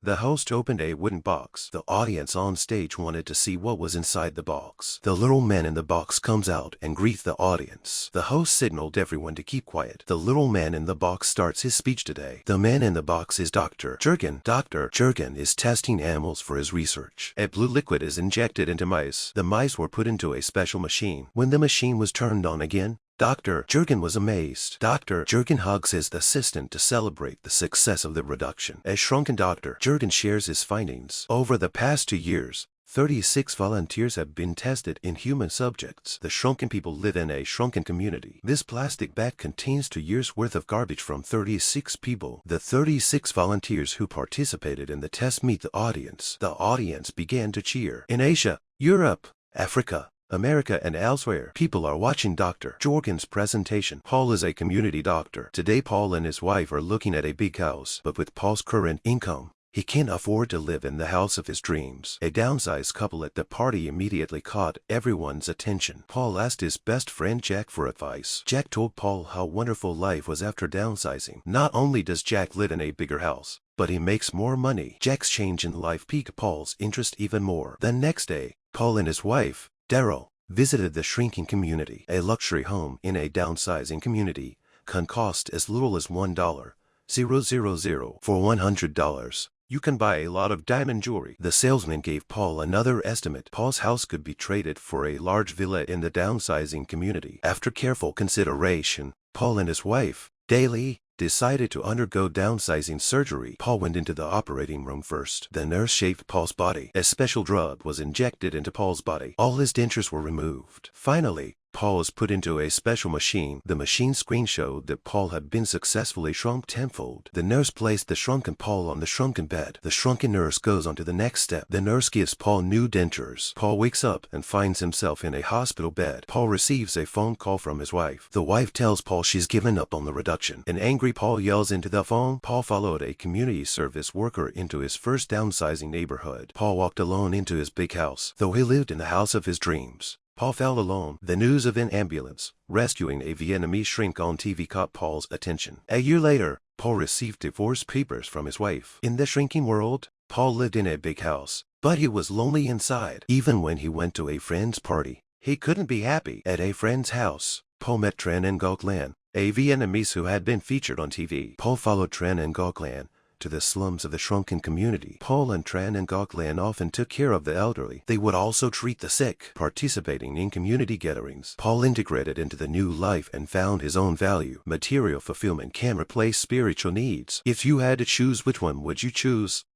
The host opened a wooden box. The audience on stage wanted to see what was inside the box. The little man in the box comes out and greets the audience. The host signaled everyone to keep quiet. The little man in the box starts his speech today. The man in the box is Dr. Jurgen. Dr. Jurgen is testing animals for his research. A blue liquid is injected into mice. The mice were put into a special machine. When the machine was turned on again, Dr. Jurgen was amazed. Dr. Jurgen hugs his assistant to celebrate the success of the reduction. As shrunken Dr. Jurgen shares his findings. Over the past 2 years, 36 volunteers have been tested in human subjects. The shrunken people live in a shrunken community. This plastic bag contains 2 years' worth of garbage from 36 people. The 36 volunteers who participated in the test meet the audience. The audience began to cheer. In Asia, Europe, Africa, America and elsewhere, people are watching Dr. Jurgen's presentation. Paul is a community doctor. Today Paul and his wife are looking at a big house, but with Paul's current income, he can't afford to live in the house of his dreams. A downsized couple at the party immediately caught everyone's attention. Paul asked his best friend Jack for advice. Jack told Paul how wonderful life was after downsizing. Not only does Jack live in a bigger house, but he makes more money. Jack's change in life piqued Paul's interest even more. The next day, Paul and his wife, Daryl, visited the shrinking community. A luxury home in a downsizing community can cost as little as $1,000 for $100. You can buy a lot of diamond jewelry. The salesman gave Paul another estimate. Paul's house could be traded for a large villa in the downsizing community. After careful consideration, Paul and his wife, Daly, decided to undergo downsizing surgery. Paul went into the operating room first. The nurse shaved Paul's body. A special drug was injected into Paul's body. All his dentures were removed. Finally, Paul was put into a special machine. The machine screen showed that Paul had been successfully shrunk tenfold. The nurse placed the shrunken Paul on the shrunken bed. The shrunken nurse goes on to the next step. The nurse gives Paul new dentures. Paul wakes up and finds himself in a hospital bed. Paul receives a phone call from his wife. The wife tells Paul she's given up on the reduction. An angry Paul yells into the phone. Paul followed a community service worker into his first downsizing neighborhood. Paul walked alone into his big house. Though he lived in the house of his dreams, Paul fell alone. The news of an ambulance rescuing a Vietnamese shrink on TV caught Paul's attention. A year later, Paul received divorce papers from his wife. In the shrinking world, Paul lived in a big house, but he was lonely inside. Even when he went to a friend's party, he couldn't be happy. At a friend's house, Paul met Tran Ngoc Lan, a Vietnamese who had been featured on TV. Paul followed Tran Ngoc Lan to the slums of the shrunken community. Paul and Tran Ngoc Lan often took care of the elderly. They would also treat the sick. Participating in community gatherings, Paul integrated into the new life and found his own value. Material fulfillment can replace spiritual needs. If you had to choose, which one would you choose?